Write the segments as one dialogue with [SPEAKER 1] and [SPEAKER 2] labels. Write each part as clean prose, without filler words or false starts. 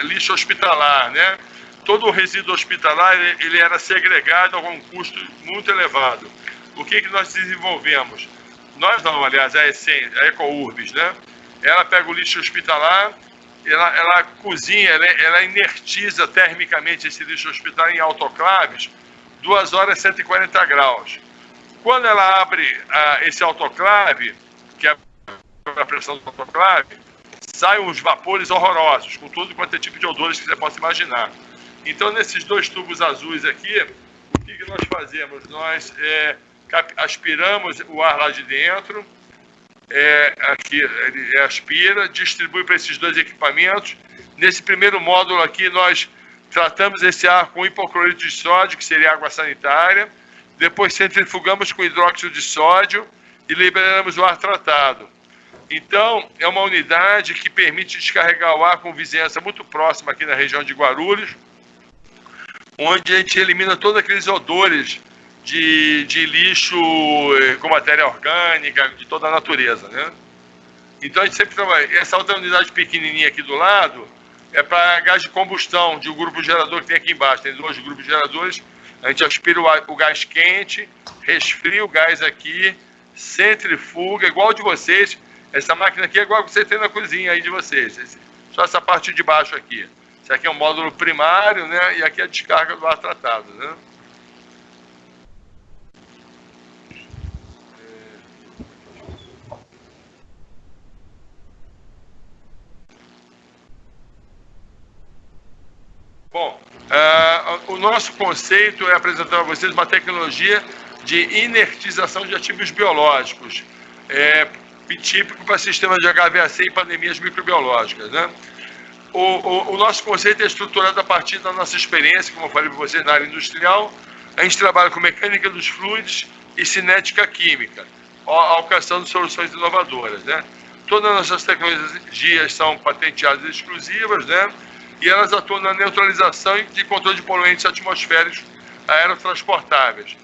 [SPEAKER 1] lixo hospitalar, né? Todo o resíduo hospitalar ele era segregado a um custo muito elevado. O que nós desenvolvemos? Nós não, aliás, a Essência, a EcoUrbis, né? Ela pega o lixo hospitalar, ela cozinha, ela inertiza termicamente esse lixo hospitalar em autoclaves, 2 horas 140 graus. Quando ela abre esse autoclave, que é a pressão do autoclave, saem os vapores horrorosos, com todo quanto é tipo de odores que você possa imaginar. Então, nesses 2 tubos azuis aqui, o que nós fazemos? Nós aspiramos o ar lá de dentro, aqui ele aspira, distribui para esses 2 equipamentos. Nesse primeiro módulo aqui, nós tratamos esse ar com hipoclorito de sódio, que seria água sanitária, depois centrifugamos com hidróxido de sódio e liberamos o ar tratado. Então, é uma unidade que permite descarregar o ar com vizinhança muito próxima aqui na região de Guarulhos, onde a gente elimina todos aqueles odores de lixo com matéria orgânica, de toda a natureza, né? Então, a gente sempre trabalha. Essa outra unidade pequenininha aqui do lado é para gás de combustão, de um grupo gerador que tem aqui embaixo. Tem 2 grupos geradores. A gente aspira o gás quente, resfria o gás aqui, centrifuga, igual o de vocês. Essa máquina aqui é igual a que você tem na cozinha aí de vocês. Só essa parte de baixo aqui. Isso aqui é um módulo primário, né? E aqui é a descarga do ar tratado, né? Bom, o nosso conceito é apresentar a vocês uma tecnologia de inertização de ativos biológicos, típico para sistemas de HVAC e pandemias microbiológicas, né? O nosso conceito é estruturado a partir da nossa experiência, como eu falei para vocês, na área industrial. A gente trabalha com mecânica dos fluidos e cinética química, alcançando soluções inovadoras, né? Todas as nossas tecnologias são patenteadas e exclusivas, né? E elas atuam na neutralização e de controle de poluentes atmosféricos aerotransportáveis.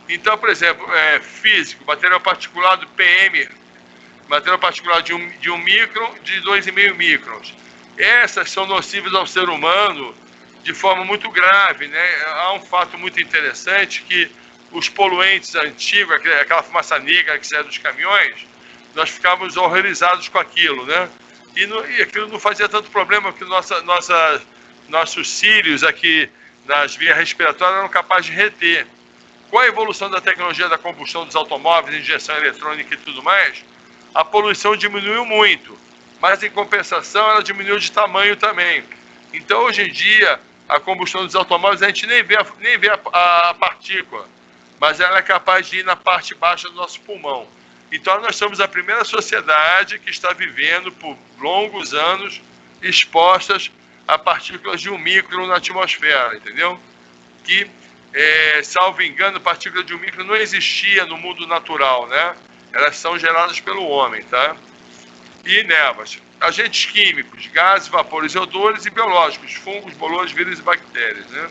[SPEAKER 1] Então, por exemplo, físico, material particulado PM, material particulado de 1 micron, de 2,5 microns. Essas são nocivas ao ser humano de forma muito grave, né? Há um fato muito interessante que os poluentes antigos, aquela fumaça negra que saía dos caminhões, nós ficávamos horrorizados com aquilo, né? E aquilo não fazia tanto problema, porque nossos cílios aqui nas vias respiratórias eram capazes de reter. Com a evolução da tecnologia da combustão dos automóveis, injeção eletrônica e tudo mais, a poluição diminuiu muito, mas em compensação ela diminuiu de tamanho também. Então, hoje em dia, a combustão dos automóveis, a gente nem vê a partícula, mas ela é capaz de ir na parte baixa do nosso pulmão. Então, nós somos a primeira sociedade que está vivendo por longos anos expostas a partículas de 1 micron na atmosfera, entendeu? Que, salvo engano, partícula de 1 micron não existia no mundo natural, né? Elas são geradas pelo homem, tá? E névoas. Agentes químicos, gases, vapores e odores, e biológicos, fungos, bolores, vírus e bactérias, né?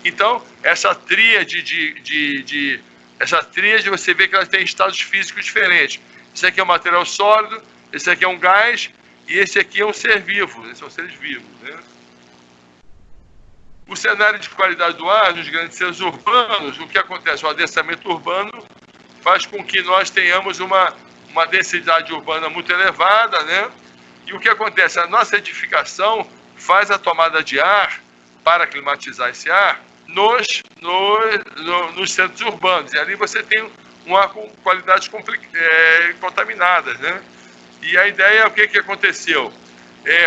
[SPEAKER 1] Então, essa tríade você vê que ela tem estados físicos diferentes. Esse aqui é um material sólido, esse aqui é um gás, e esse aqui é um ser vivo, esses são seres vivos, né? O cenário de qualidade do ar nos grandes centros urbanos, o que acontece? O adensamento urbano faz com que nós tenhamos uma densidade urbana muito elevada, né? E o que acontece? A nossa edificação faz a tomada de ar para climatizar esse ar nos centros urbanos. E ali você tem um ar com qualidades contaminadas, né? E a ideia é o que aconteceu?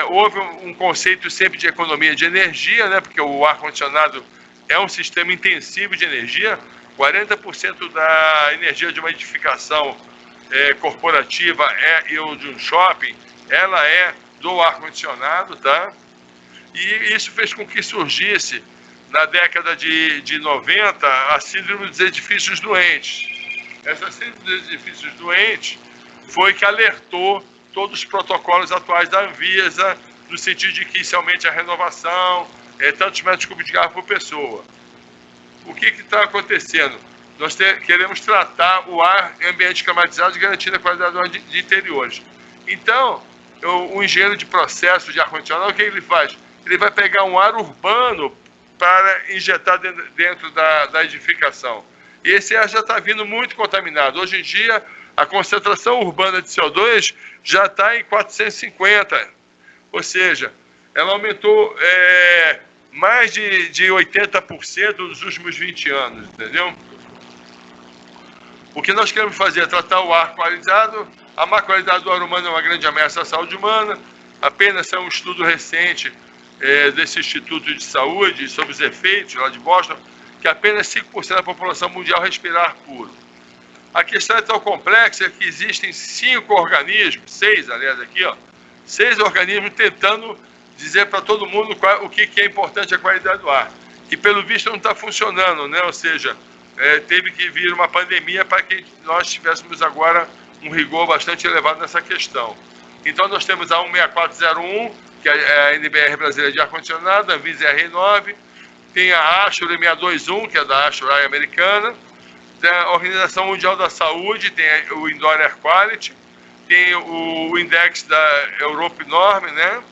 [SPEAKER 1] Houve um conceito sempre de economia de energia, né? Porque o ar-condicionado é um sistema intensivo de energia. 40% da energia de uma edificação corporativa ou de um shopping, ela é do ar-condicionado, tá? E isso fez com que surgisse, na década de 90, a síndrome dos edifícios doentes. Essa síndrome dos edifícios doentes foi que alertou todos os protocolos atuais da Anvisa, no sentido de que isso aumente a renovação, tantos metros cúbicos de ar por pessoa. O que está acontecendo? Nós queremos tratar o ar em ambiente climatizado e garantir a qualidade do ar de interiores. Então, o engenheiro de processo de ar-condicionado, o que ele faz? ele vai pegar um ar urbano para injetar dentro da edificação. E esse ar já está vindo muito contaminado. Hoje em dia, a concentração urbana de CO2 já está em 450, ou seja, ela aumentou mais de 80% nos últimos 20 anos, entendeu? O que nós queremos fazer é tratar o ar qualizado. A má qualidade do ar humano é uma grande ameaça à saúde humana. Apenas é um estudo recente desse Instituto de Saúde sobre os efeitos lá de Boston, que apenas 5% da população mundial respira ar puro. A questão é tão complexa que existem 5 organismos, 6, aliás, aqui, ó, 6 organismos tentando dizer para todo mundo o que é importante a qualidade do ar. Que pelo visto não está funcionando, né? Ou seja, teve que vir uma pandemia para que nós tivéssemos agora um rigor bastante elevado nessa questão. Então nós temos a 16401, que é a NBR brasileira de ar-condicionado, a Anvisa RE9, tem a ASHRAE 621, que é da ASHRAE americana, tem a Organização Mundial da Saúde, tem o Indoor Air Quality, tem o Index da Europe Norm, né?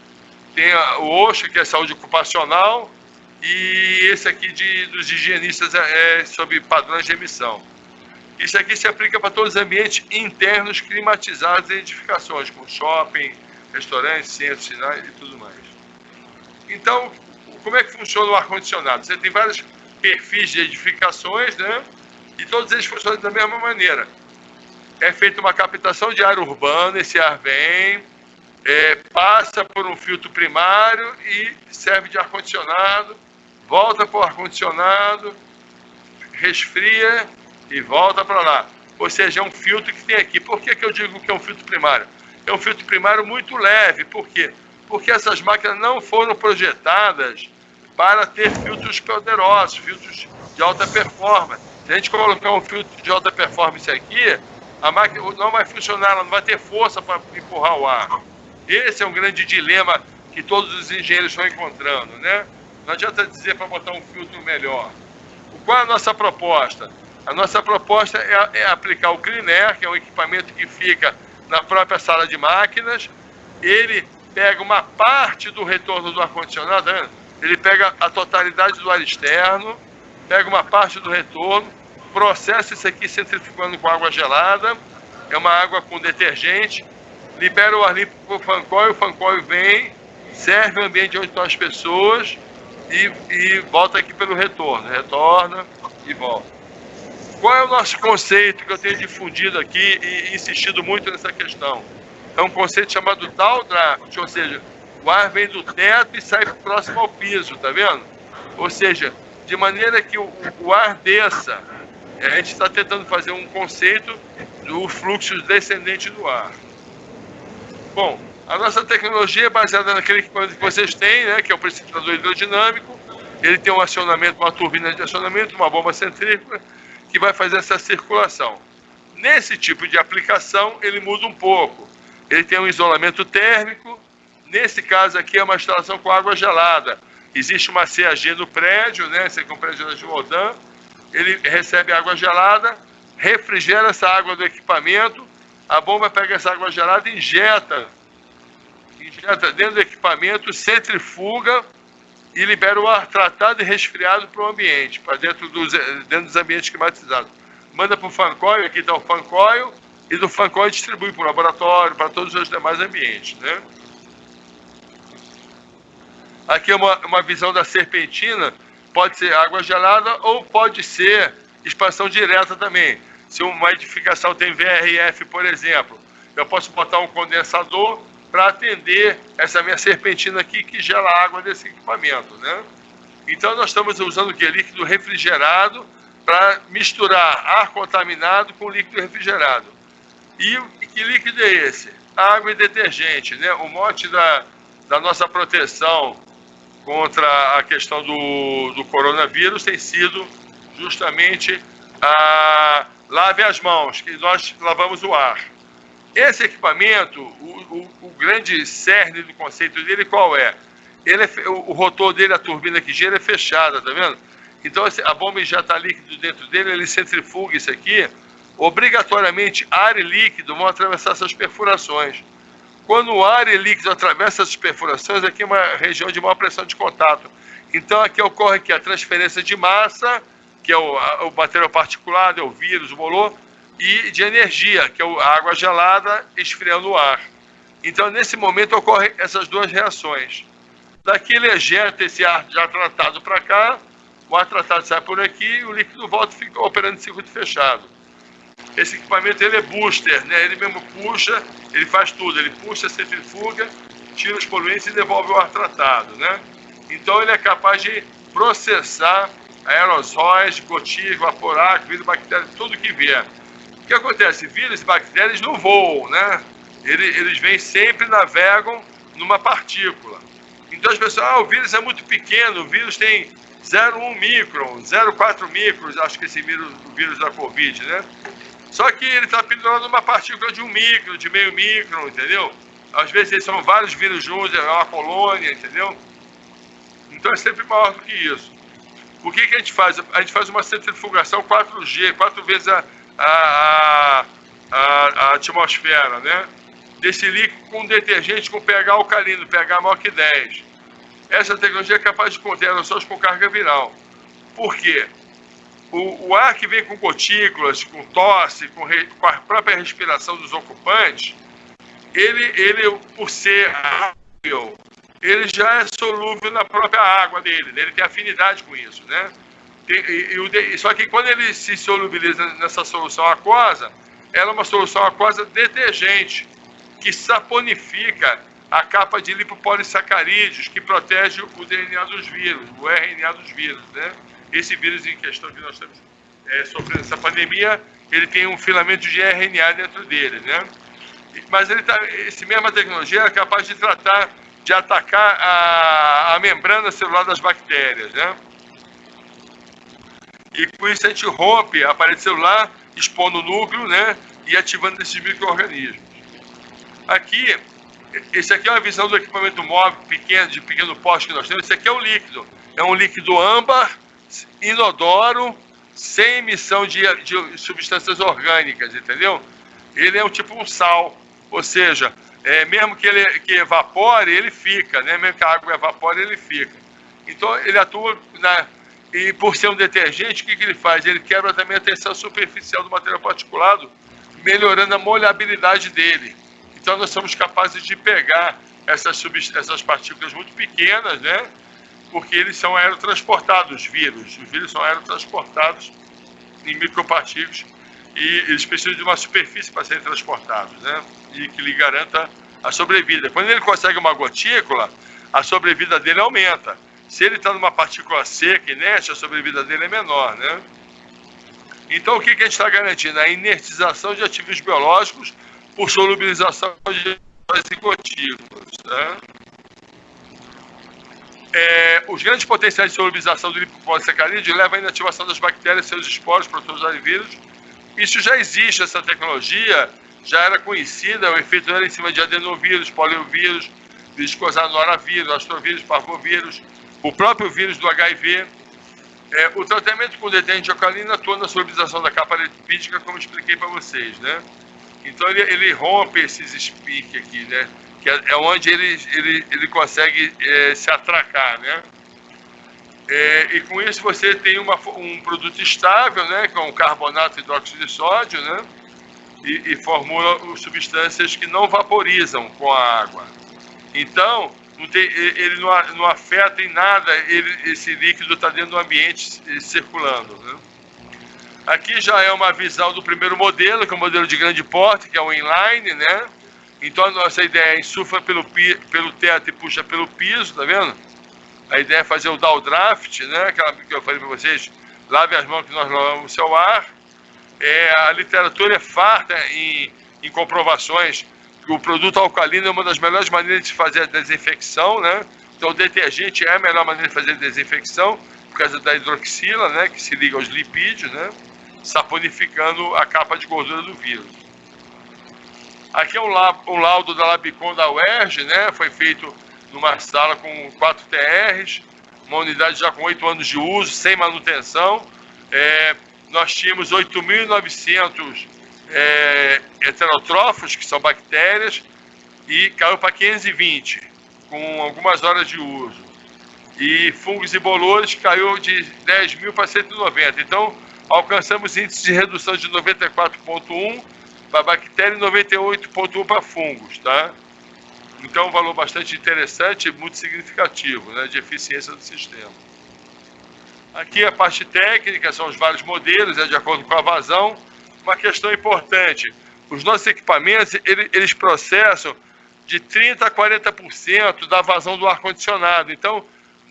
[SPEAKER 1] Tem o OSHA, que é saúde ocupacional, e esse aqui dos higienistas sobre padrões de emissão. Isso aqui se aplica para todos os ambientes internos climatizados em edificações, como shopping, restaurantes, centros, sinais e tudo mais. Então, como é que funciona o ar-condicionado? Você tem vários perfis de edificações, né? E todos eles funcionam da mesma maneira. É feita uma captação de ar urbano, esse ar vem, passa por um filtro primário e serve de ar-condicionado, volta para o ar-condicionado, resfria e volta para lá. Ou seja, é um filtro que tem aqui. Por que eu digo que é um filtro primário? É um filtro primário muito leve. Por quê? Porque essas máquinas não foram projetadas para ter filtros poderosos, filtros de alta performance. Se a gente colocar um filtro de alta performance aqui, a máquina não vai funcionar, ela não vai ter força para empurrar o ar. Esse é um grande dilema que todos os engenheiros estão encontrando, né? Não adianta dizer para botar um filtro melhor. Qual é a nossa proposta? A nossa proposta é aplicar o Clean Air, que é um equipamento que fica na própria sala de máquinas. Ele pega uma parte do retorno do ar-condicionado, tá vendo? Ele pega a totalidade do ar externo, pega uma parte do retorno, processa isso aqui centrifugando com água gelada, é uma água com detergente, libera o ar limpo para o fan coil vem, serve o ambiente onde estão as pessoas e volta aqui pelo retorno, retorna e volta. Qual é o nosso conceito que eu tenho difundido aqui e insistido muito nessa questão? É um conceito chamado downdraft, ou seja, o ar vem do teto e sai próximo ao piso, tá vendo? Ou seja, de maneira que o ar desça. A gente está tentando fazer um conceito do fluxo descendente do ar. Bom, a nossa tecnologia é baseada naquele equipamento que vocês têm, né, que é o precipitador hidrodinâmico. Ele tem um acionamento, uma turbina de acionamento, uma bomba centrífuga, que vai fazer essa circulação. Nesse tipo de aplicação, ele muda um pouco. Ele tem um isolamento térmico. Nesse caso aqui é uma instalação com água gelada. Existe uma CAG no prédio, né? Esse aqui é um prédio da Givaudan. Ele recebe água gelada, refrigera essa água do equipamento, a bomba pega essa água gelada e injeta dentro do equipamento, centrifuga e libera o ar tratado e resfriado para o ambiente, para dentro dos ambientes climatizados. Manda para o fan coil, aqui está o fan coil, e do fan coil distribui para o laboratório, para todos os demais ambientes, né? Aqui é uma visão da serpentina, pode ser água gelada ou pode ser expansão direta também. Se uma edificação tem VRF, por exemplo, eu posso botar um condensador para atender essa minha serpentina aqui que gela a água desse equipamento, né? Então nós estamos usando o que? Líquido refrigerado para misturar ar contaminado com líquido refrigerado. E que líquido é esse? Água e detergente, né? O mote da nossa proteção contra a questão do coronavírus tem sido justamente lave as mãos, que nós lavamos o ar. Esse equipamento, o grande cerne do conceito dele qual é? O rotor dele, a turbina que gira é fechada, tá vendo? Então a bomba já está líquido dentro dele, ele centrifuga isso aqui, obrigatoriamente ar e líquido vão atravessar essas perfurações. Quando o ar e líquido atravessam essas perfurações, aqui é uma região de maior pressão de contato. Então aqui ocorre que a transferência de massa, que é o material particulado, é o vírus, o bolor, e de energia, que é a água gelada esfriando o ar. Então nesse momento ocorrem essas duas reações. Daqui ele ejeta esse ar já tratado para cá, o ar tratado sai por aqui e o líquido volta e fica operando em circuito fechado. Esse equipamento ele é booster, né? Ele mesmo puxa, ele faz tudo, ele puxa, centrifuga, tira os poluentes e devolve o ar tratado, né? Então ele é capaz de processar aerossóis, gotículas, vaporáculos, vírus, bactérias, tudo que vier. O que acontece? Vírus e bactérias não voam, né? Eles vêm sempre, navegam numa partícula. Então as pessoas, o vírus é muito pequeno, o vírus tem 0,1 micron, 0,4 microns, acho que esse vírus, o vírus da Covid, né? Só que ele está pendurado numa partícula de 1 micron, de meio micron, entendeu? Às vezes eles são vários vírus juntos, é uma colônia, entendeu? Então é sempre maior do que isso. O que a gente faz? A gente faz uma centrifugação 4G, 4 vezes a atmosfera, né? Desse líquido com detergente com pH alcalino, pH maior que 10. Essa tecnologia é capaz de conter aerossóis com carga viral. Por quê? O ar que vem com gotículas, com tosse, com a própria respiração dos ocupantes, ele por ser água, ele já é solúvel na própria água dele, né? Ele tem afinidade com isso, né? Só que quando ele se solubiliza nessa solução aquosa, ela é uma solução aquosa detergente, que saponifica a capa de lipopolissacarídeos, que protege o DNA dos vírus, o RNA dos vírus, né? Esse vírus em questão que nós estamos sofrendo essa pandemia, ele tem um filamento de RNA dentro dele, né? Mas essa mesma tecnologia é capaz de tratar, de atacar a membrana celular das bactérias, né? E com isso a gente rompe a parede celular, expondo o núcleo, né? E ativando esses micro-organismos. Aqui, esse aqui é uma visão do equipamento móvel pequeno, de pequeno porte que nós temos. Esse aqui é o líquido. É um líquido âmbar, inodoro, sem emissão de substâncias orgânicas, entendeu? Ele é um tipo um sal, ou seja, mesmo que ele evapore, ele fica, né? Mesmo que a água evapore, ele fica. Então ele atua e por ser um detergente, o que ele faz? Ele quebra também a tensão superficial do material particulado, melhorando a molhabilidade dele. Então nós somos capazes de pegar essas partículas muito pequenas, né? Porque eles são aerotransportados, os vírus são aerotransportados em micropartículas e eles precisam de uma superfície para serem transportados, né? E que lhe garanta a sobrevida. Quando ele consegue uma gotícula, a sobrevida dele aumenta. Se ele está numa partícula seca, inerte, a sobrevida dele é menor, né? Então o que a gente está garantindo? A inertização de ativos biológicos por solubilização de gotículas, né? Os grandes potenciais de solubilização do lipopolissacarídeo levam à inativação das bactérias, seus esporos, protozoários e vírus. Isso já existe, essa tecnologia já era conhecida, o efeito era em cima de adenovírus, poliovírus, viscosanoravírus, astrovírus, parvovírus, o próprio vírus do HIV. O tratamento com detergente alcalino atua na solubilização da capa lipídica, como expliquei para vocês, né? Então ele rompe esses spikes aqui, né? Que é onde ele consegue se atracar, né? E com isso você tem um produto estável, né? Com carbonato e hidróxido de sódio, né? E formula substâncias que não vaporizam com a água. Então, ele não afeta em nada, esse líquido está dentro do ambiente circulando, né? Aqui já é uma visão do primeiro modelo, que é um modelo de grande porte, que é o inline, né? Então a nossa ideia é insufla pelo teto e puxa pelo piso, tá vendo? A ideia é fazer o downdraft, né? Aquela que eu falei para vocês, lave as mãos que nós lavamos o seu ar. A literatura é farta em comprovações que o produto alcalino é uma das melhores maneiras de fazer a desinfecção, né? Então o detergente é a melhor maneira de fazer a desinfecção, por causa da hidroxila, né? Que se liga aos lipídios, né? Saponificando a capa de gordura do vírus. Aqui é um laudo da Labicon da UERJ, né? Foi feito numa sala com 4 TRs, uma unidade já com 8 anos de uso, sem manutenção. Nós tínhamos 8.900 heterotrófos, que são bactérias, e caiu para 520, com algumas horas de uso. E fungos e bolores caiu de 10 mil para 190. Então, alcançamos índice de redução de 94,1 para bactéria e 98,1 para fungos, tá? Então, um valor bastante interessante e muito significativo, né, de eficiência do sistema. Aqui a parte técnica, são os vários modelos, de acordo com a vazão. Uma questão importante, os nossos equipamentos, eles processam de 30% a 40% da vazão do ar-condicionado. Então,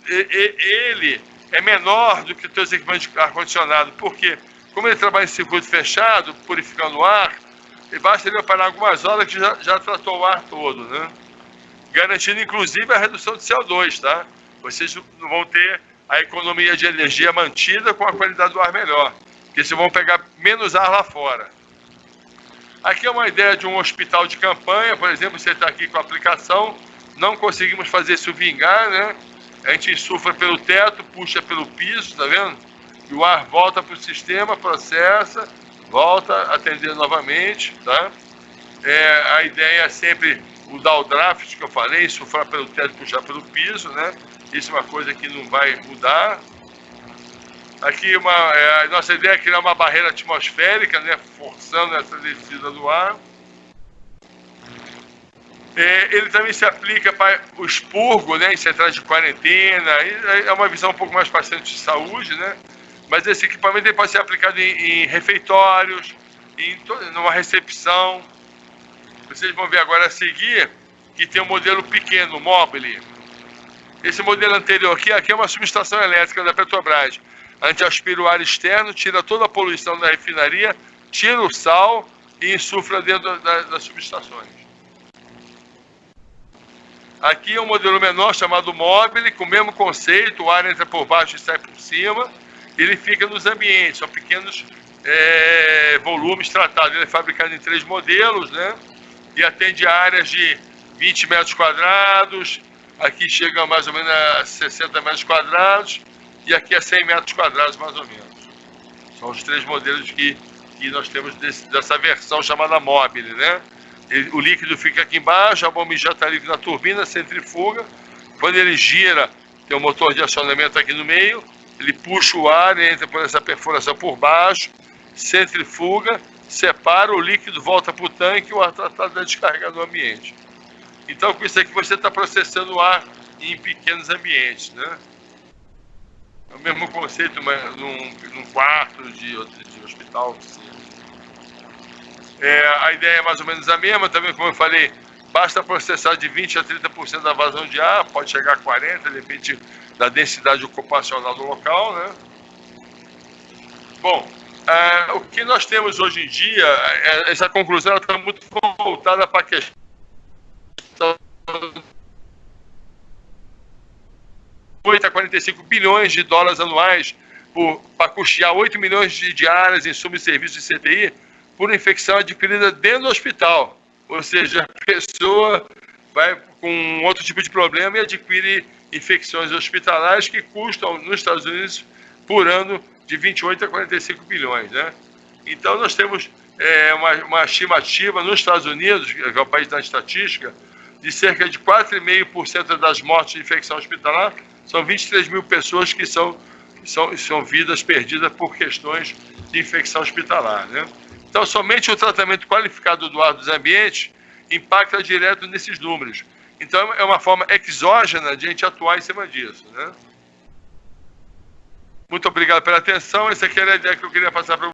[SPEAKER 1] ele é menor do que os teus equipamentos de ar-condicionado. Por quê? Como ele trabalha em circuito fechado, purificando o ar, basta ele operar algumas horas que já tratou o ar todo, né? Garantindo, inclusive, a redução de CO2, tá? Vocês não vão ter a economia de energia mantida com a qualidade do ar melhor, porque vocês vão pegar menos ar lá fora. Aqui é uma ideia de um hospital de campanha, por exemplo, você está aqui com a aplicação, não conseguimos fazer isso vingar, né? A gente insufla pelo teto, puxa pelo piso, tá vendo? E o ar volta para o sistema, processa, volta a atender novamente, tá? A ideia é sempre o downdraft que eu falei, insuflar pelo teto, puxar pelo piso, né? Isso é uma coisa que não vai mudar. Aqui a nossa ideia é criar uma barreira atmosférica, né? Forçando essa descida do ar. Ele também se aplica para o expurgo, né, em centrais de quarentena. É uma visão um pouco mais para centro de saúde, né? Mas esse equipamento ele pode ser aplicado em refeitórios, numa recepção. Vocês vão ver agora a seguir que tem um modelo pequeno, Mobile. Esse modelo anterior aqui é uma subestação elétrica da Petrobras. A gente aspira o ar externo, tira toda a poluição da refinaria, tira o sal e insufla dentro das subestações. Aqui é um modelo menor chamado Mobile, com o mesmo conceito, o ar entra por baixo e sai por cima, ele fica nos ambientes, são pequenos volumes tratados. Ele é fabricado em 3 modelos, né? E atende áreas de 20 metros quadrados, aqui chega mais ou menos a 60 metros quadrados, e aqui a 100 metros quadrados mais ou menos. São os 3 modelos que nós temos dessa versão chamada Mobile, né? O líquido fica aqui embaixo, a bomba injeta líquido na turbina, centrifuga. Quando ele gira, tem um motor de acionamento aqui no meio, ele puxa o ar, entra por essa perfuração por baixo, centrifuga, separa, o líquido volta para o tanque e o ar tratado é descarregado no ambiente. Então, com isso aqui, você está processando o ar em pequenos ambientes, né? É o mesmo conceito num quarto de hospital. A ideia é mais ou menos a mesma, também como eu falei, basta processar de 20% a 30% da vazão de ar, pode chegar a 40%, depende da densidade ocupacional do local, né? Bom, o que nós temos hoje em dia, essa conclusão está muito voltada para a questão 8 a 45 bilhões de dólares anuais para custear 8 milhões de diárias em insumos e serviços de CTI por infecção adquirida dentro do hospital. Ou seja, a pessoa vai com outro tipo de problema e adquire infecções hospitalares que custam nos Estados Unidos por ano de 28 a 45 bilhões, né? Então nós temos uma estimativa nos Estados Unidos, que é o país da estatística, de cerca de 4,5% das mortes de infecção hospitalar. São 23 mil pessoas que são vidas perdidas por questões de infecção hospitalar, né? Então, somente o tratamento qualificado do ar dos ambientes impacta direto nesses números. Então, é uma forma exógena de a gente atuar em cima disso, né? Muito obrigado pela atenção. Essa aqui era a ideia que eu queria passar para